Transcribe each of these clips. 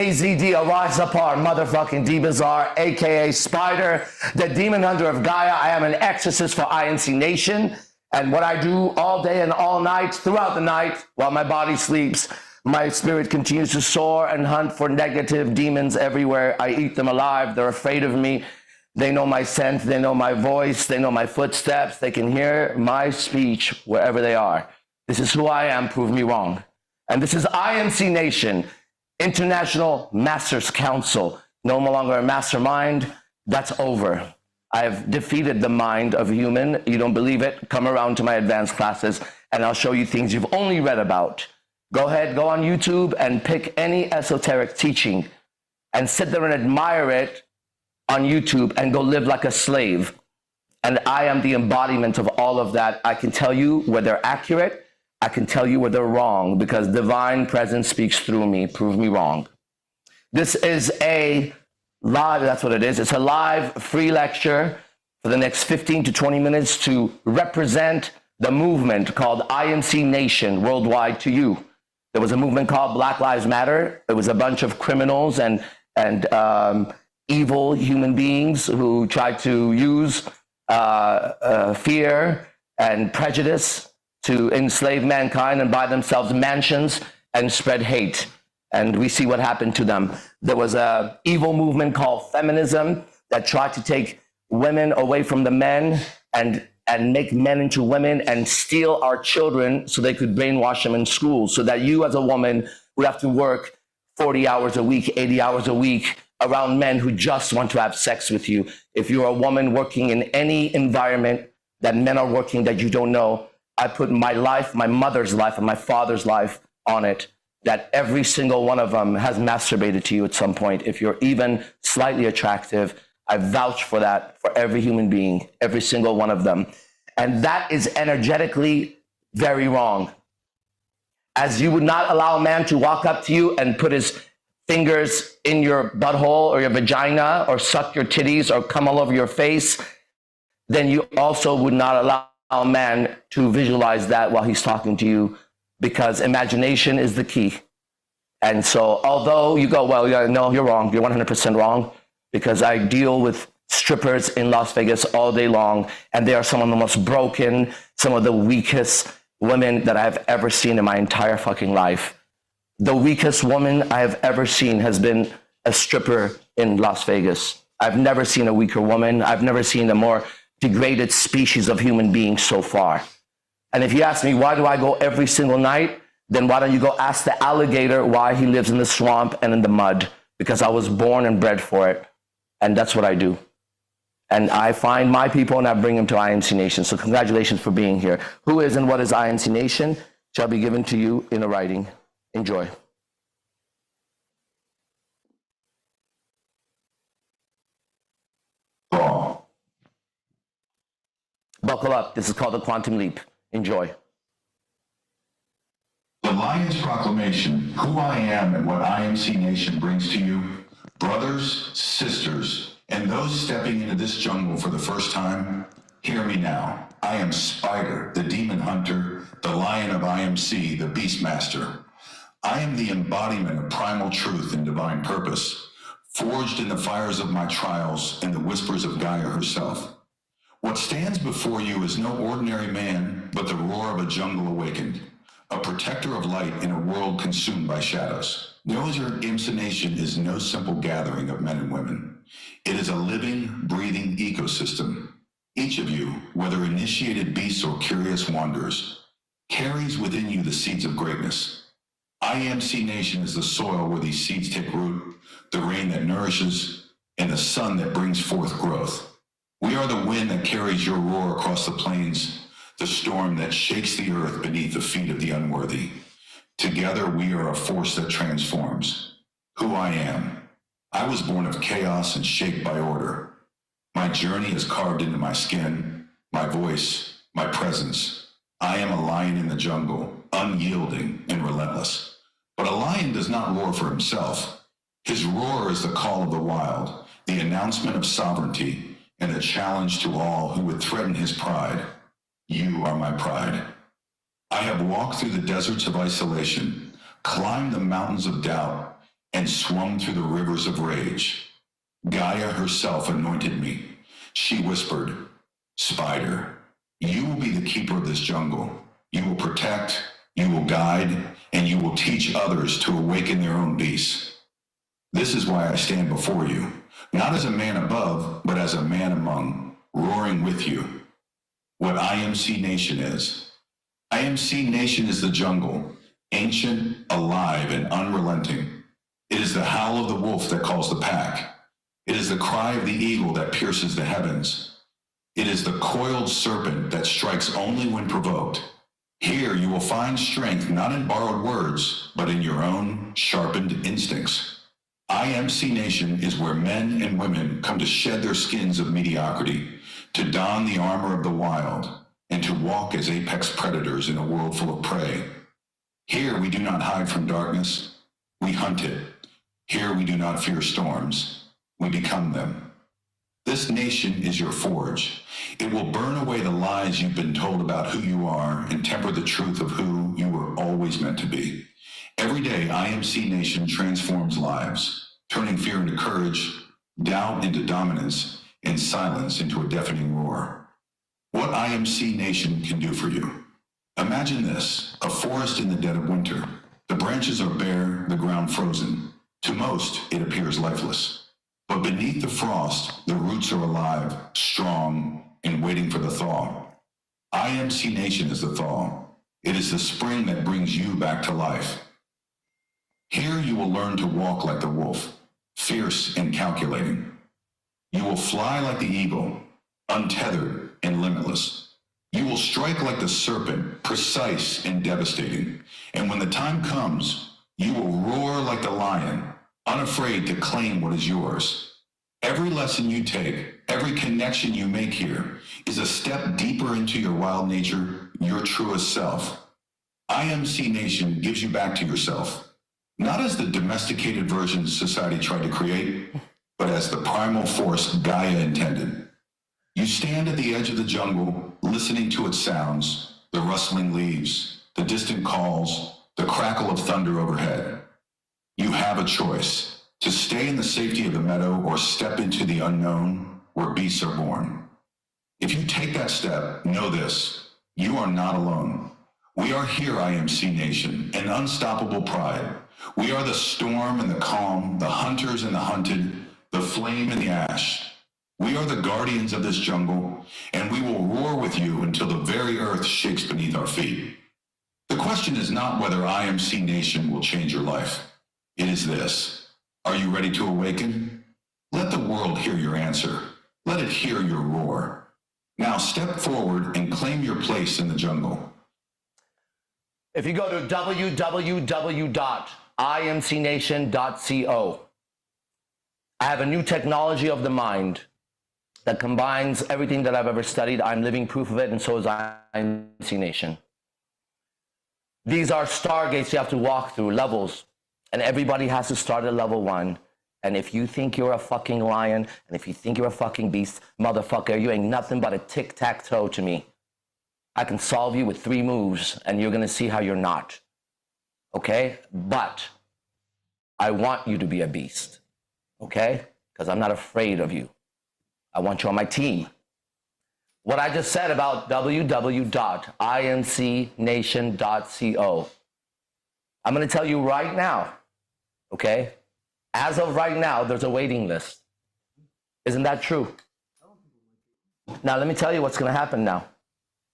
AZD, arise up our motherfucking D-Bazaar, aka Spider, the demon hunter of Gaia. I am an exorcist for INC Nation, and what I do all day and all night, throughout the night, while my body sleeps, my spirit continues to soar and hunt for negative demons everywhere. I eat them alive. They're afraid of me. They know my scent. They know my voice. They know my footsteps. They can hear my speech wherever they are. This is who I am. Prove me wrong. And this is INC Nation, International Masters Council. No longer a mastermind. That's over. I've defeated the mind of a human. You don't believe it? Come around to my advanced classes and I'll show you things you've only read about. Go ahead, go on YouTube and pick any esoteric teaching and sit there and admire it on YouTube and go live like a slave. And I am the embodiment of all of that. I can tell you where they're accurate. I can tell you where they're wrong because divine presence speaks through me. Prove me wrong. This is a live, that's what it is. It's a live free lecture for the next 15 to 20 minutes to represent the movement called INC Nation worldwide to you. There was a movement called Black Lives Matter. It was a bunch of criminals and evil human beings who tried to use fear and prejudice to enslave mankind and buy themselves mansions and spread hate. And we see what happened to them. There was an evil movement called feminism that tried to take women away from the men and make men into women and steal our children so they could brainwash them in school, so that you as a woman would have to work 40 hours a week, 80 hours a week around men who just want to have sex with you. If you're a woman working in any environment that men are working that you don't know, I put my life, my mother's life, and my father's life on it, that every single one of them has masturbated to you at some point. If you're even slightly attractive, I vouch for that for every human being, every single one of them. And that is energetically very wrong. As you would not allow a man to walk up to you and put his fingers in your butthole or your vagina or suck your titties or come all over your face, then you also would not allow a man to visualize that while he's talking to you, because imagination is the key. And so although you go, well, yeah, no, you're wrong. You're 100% wrong, because I deal with strippers in Las Vegas all day long, and they are some of the most broken, some of the weakest women that I've ever seen in my entire fucking life. The weakest woman I have ever seen has been a stripper in Las Vegas. I've never seen a weaker woman. I've never seen a more degraded species of human being so far. And if you ask me, why do I go every single night? Then why don't you go ask the alligator why he lives in the swamp and in the mud? Because I was born and bred for it. And that's what I do. And I find my people and I bring them to INC Nation. So congratulations for being here. Who is and what is INC Nation shall be given to you in a writing. Enjoy. Buckle up. This is called the Quantum Leap. Enjoy. The Lion's Proclamation, who I am and what INC Nation brings to you, brothers, sisters, and those stepping into this jungle for the first time, hear me now. I am Spider, the demon hunter, the lion of IMC, the Beastmaster. I am the embodiment of primal truth and divine purpose, forged in the fires of my trials and the whispers of Gaia herself. What stands before you is no ordinary man, but the roar of a jungle awakened, a protector of light in a world consumed by shadows. Know your INC Nation is no simple gathering of men and women. It is a living, breathing ecosystem. Each of you, whether initiated beasts or curious wanderers, carries within you the seeds of greatness. INC Nation is the soil where these seeds take root, the rain that nourishes, and the sun that brings forth growth. We are the wind that carries your roar across the plains, the storm that shakes the earth beneath the feet of the unworthy. Together, we are a force that transforms. Who I am. I was born of chaos and shaped by order. My journey is carved into my skin, my voice, my presence. I am a lion in the jungle, unyielding and relentless. But a lion does not roar for himself. His roar is the call of the wild, the announcement of sovereignty, and a challenge to all who would threaten his pride. You are my pride. I have walked through the deserts of isolation, climbed the mountains of doubt, and swum through the rivers of rage. Gaia herself anointed me. She whispered, Spider, you will be the keeper of this jungle. You will protect, you will guide, and you will teach others to awaken their own beasts. This is why I stand before you, not as a man above, but as a man among, roaring with you. What IMC Nation is. IMC Nation is the jungle, ancient, alive, and unrelenting. It is the howl of the wolf that calls the pack. It is the cry of the eagle that pierces the heavens. It is the coiled serpent that strikes only when provoked. Here you will find strength not in borrowed words, but in your own sharpened instincts. IMC Nation is where men and women come to shed their skins of mediocrity, to don the armor of the wild, and to walk as apex predators in a world full of prey. Here we do not hide from darkness, we hunt it. Here we do not fear storms, we become them. This nation is your forge. It will burn away the lies you've been told about who you are and temper the truth of who you were always meant to be. Every day, IMC Nation transforms lives, turning fear into courage, doubt into dominance, and silence into a deafening roar. What IMC Nation can do for you. Imagine this, a forest in the dead of winter. The branches are bare, the ground frozen. To most, it appears lifeless. But beneath the frost, the roots are alive, strong, and waiting for the thaw. IMC Nation is the thaw. It is the spring that brings you back to life. Here you will learn to walk like the wolf, fierce and calculating. You will fly like the eagle, untethered and limitless. You will strike like the serpent, precise and devastating. And when the time comes, you will roar like the lion, unafraid to claim what is yours. Every lesson you take, every connection you make here is a step deeper into your wild nature, your truest self. IMC Nation gives you back to yourself. Not as the domesticated version society tried to create, but as the primal force Gaia intended. You stand at the edge of the jungle, listening to its sounds, the rustling leaves, the distant calls, the crackle of thunder overhead. You have a choice, to stay in the safety of the meadow or step into the unknown where beasts are born. If you take that step, know this, you are not alone. We are here, IMC Nation, an unstoppable pride. We are the storm and the calm, the hunters and the hunted, the flame and the ash. We are the guardians of this jungle, and we will roar with you until the very earth shakes beneath our feet. The question is not whether IMC Nation will change your life. It is this. Are you ready to awaken? Let the world hear your answer. Let it hear your roar. Now step forward and claim your place in the jungle. If you go to www.imcnation.co, I have a new technology of the mind that combines everything that I've ever studied. I'm living proof of it, and so is IMC Nation. These are stargates you have to walk through, levels, and everybody has to start at level 1. And if you think you're a fucking lion, and if you think you're a fucking beast, motherfucker, you ain't nothing but a tic-tac-toe to me. I can solve you with 3 moves, and you're gonna see how you're not. Okay? But I want you to be a beast. Okay? Because I'm not afraid of you. I want you on my team. What I just said about www.imcnation.co, I'm going to tell you right now, okay? As of right now, there's a waiting list. Isn't that true? Now, let me tell you what's going to happen now.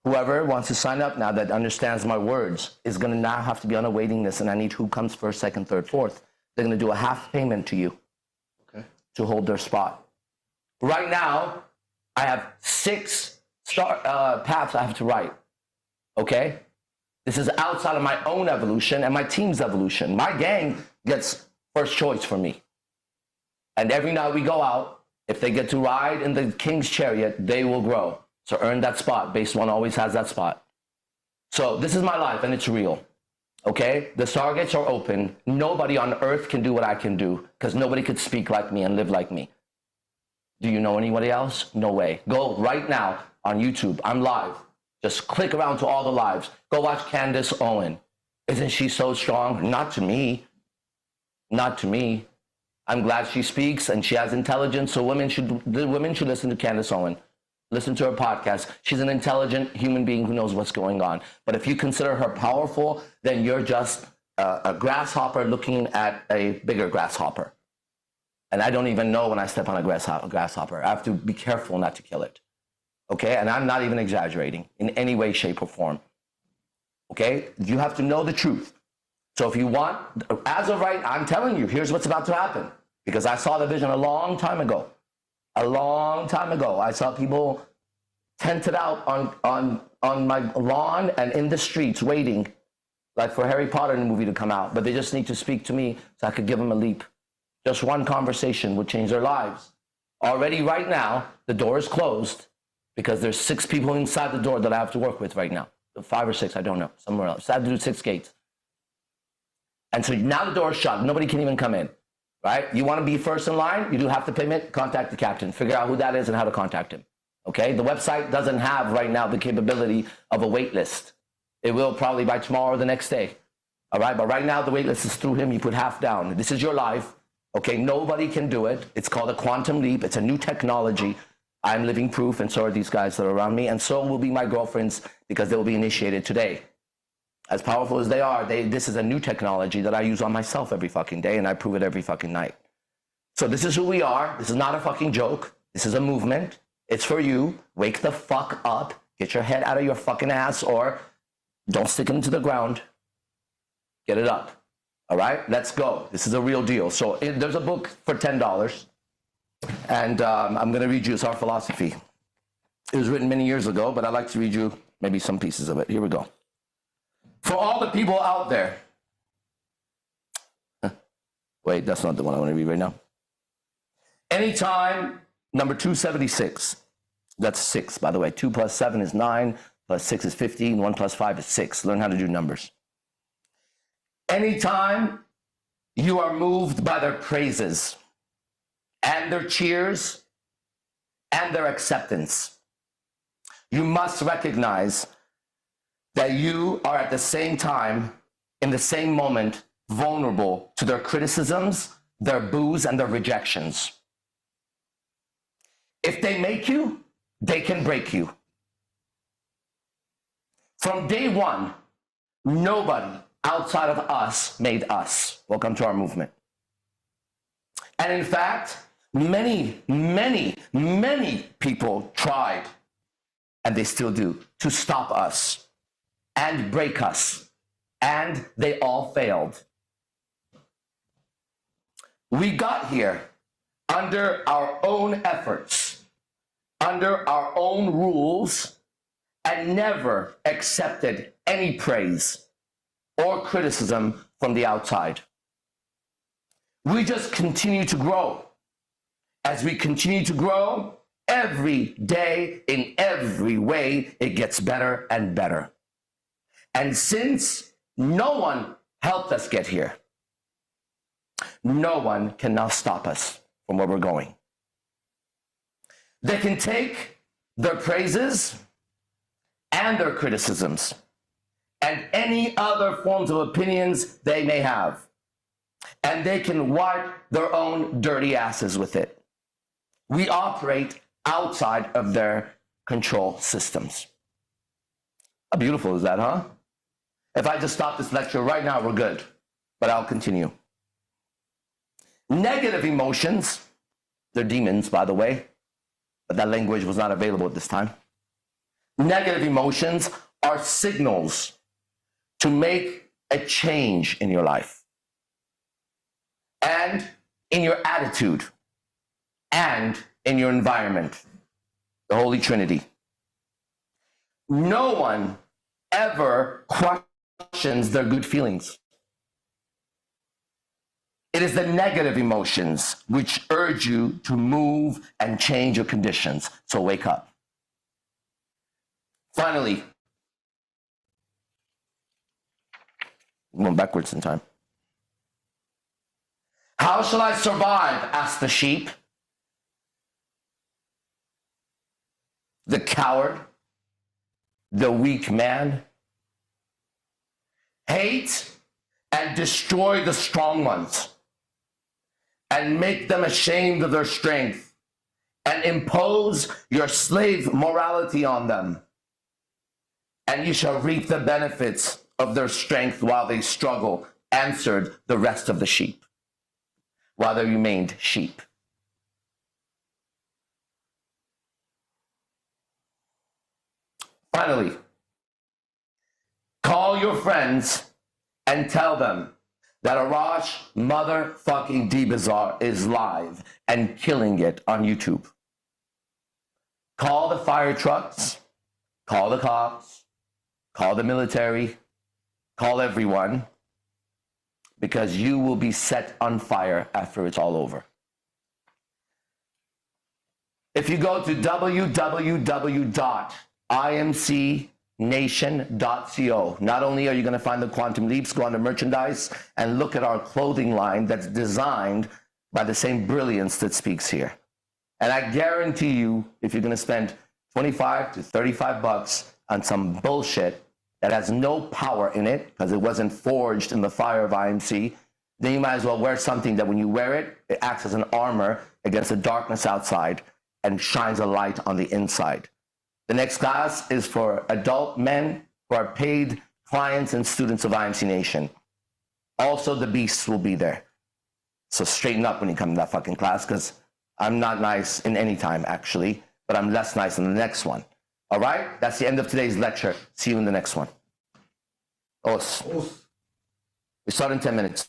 Whoever wants to sign up now that understands my words is going to now have to be on a waiting list, and I need who comes first, second, third, fourth. They're going to do a half payment to you, okay, to hold their spot. Right now, I have 6 paths I have to write, okay? This is outside of my own evolution and my team's evolution. My gang gets first choice for me. And every night we go out, if they get to ride in the king's chariot, they will grow. So earn that spot. Base 1 always has that spot. So this is my life, and it's real, okay? The stargates are open. Nobody on earth can do what I can do, because nobody could speak like me and live like me. Do you know anybody else? No way. Go right now on YouTube. I'm live. Just click around to all the lives. Go watch Candace Owen. Isn't she so strong? Not to me. Not to me. I'm glad she speaks and she has intelligence. So the women should listen to Candace Owen. Listen to her podcast. She's an intelligent human being who knows what's going on. But if you consider her powerful, then you're just a grasshopper looking at a bigger grasshopper. And I don't even know when I step on a grasshopper. I have to be careful not to kill it. Okay? And I'm not even exaggerating in any way, shape, or form. Okay? You have to know the truth. So if you want, as of right, I'm telling you, here's what's about to happen. Because I saw the vision a long time ago. A long time ago. I saw people tented out on my lawn and in the streets waiting, like for Harry Potter movie to come out. But they just need to speak to me so I could give them a leap. Just one conversation would change their lives. Already right now, the door is closed because there's 6 people inside the door that I have to work with right now. 5 or 6, I don't know, somewhere else. I have to do 6 gates. And so now the door is shut. Nobody can even come in, right? You want to be first in line? You do have to payment. Contact the captain. Figure out who that is and how to contact him, okay? The website doesn't have right now the capability of a wait list. It will probably by tomorrow or the next day, all right? But right now the wait list is through him. You put half down. This is your life, okay? Nobody can do it. It's called a quantum leap. It's a new technology. I'm living proof, and so are these guys that are around me, and so will be my girlfriends because they will be initiated today. As powerful as they are, this is a new technology that I use on myself every fucking day, and I prove it every fucking night. So this is who we are. This is not a fucking joke. This is a movement. It's for you. Wake the fuck up. Get your head out of your fucking ass, or don't stick it into the ground. Get it up. All right? Let's go. This is a real deal. So there's a book for $10, and I'm going to read you. It's Our Philosophy. It was written many years ago, but I'd like to read you maybe some pieces of it. Here we go. For all the people out there. Wait, that's not the one I want to read right now. Anytime, number 276. That's 6, by the way. 2 plus 7 is 9, plus 6 is 15, 1 plus 5 is 6. Learn how to do numbers. Anytime you are moved by their praises and their cheers and their acceptance, you must recognize that you are at the same time, in the same moment, vulnerable to their criticisms, their boos, and their rejections. If they make you, they can break you. From day one, nobody outside of us made us. Welcome to our movement. And in fact, many, many, many people tried, and they still do, to stop us and break us, and they all failed. We got here under our own efforts, under our own rules, and never accepted any praise or criticism from the outside. We just continue to grow. As we continue to grow, every day, in every way, it gets better and better. And since no one helped us get here, no one can now stop us from where we're going. They can take their praises and their criticisms and any other forms of opinions they may have, and they can wipe their own dirty asses with it. We operate outside of their control systems. How beautiful is that, huh? If I just stop this lecture right now, we're good, but I'll continue. Negative emotions, they're demons, by the way, but that language was not available at this time. Negative emotions are signals to make a change in your life and in your attitude and in your environment, the Holy Trinity. No one ever questions their good feelings. It is the negative emotions which urge you to move and change your conditions. So wake up. Finally, I'm going backwards in time. How shall I survive? Asked the sheep. The coward, the weak man. Hate and destroy the strong ones. and make them ashamed of their strength, and impose your slave morality on them. And you shall reap the benefits of their strength while they struggle, answered the rest of the sheep, while they remained sheep. Finally, call your friends and tell them that Arash motherfucking D-Bazaar is live and killing it on YouTube. Call the fire trucks, call the cops, call the military, call everyone, because you will be set on fire after it's all over. If you go to www.imcnation.co, not only are you going to find the Quantum Leaps, go on to merchandise and look at our clothing line that's designed by the same brilliance that speaks here. And I guarantee you, if you're going to spend 25 to 35 bucks on some bullshit that has no power in it because it wasn't forged in the fire of IMC, then you might as well wear something that when you wear it, it acts as an armor against the darkness outside and shines a light on the inside. The next class is for adult men who are paid clients and students of IMC Nation. Also, the beasts will be there. So straighten up when you come to that fucking class, because I'm not nice in any time, actually, but I'm less nice in the next one. All right? That's the end of today's lecture. See you in the next one. Os. We start in 10 minutes.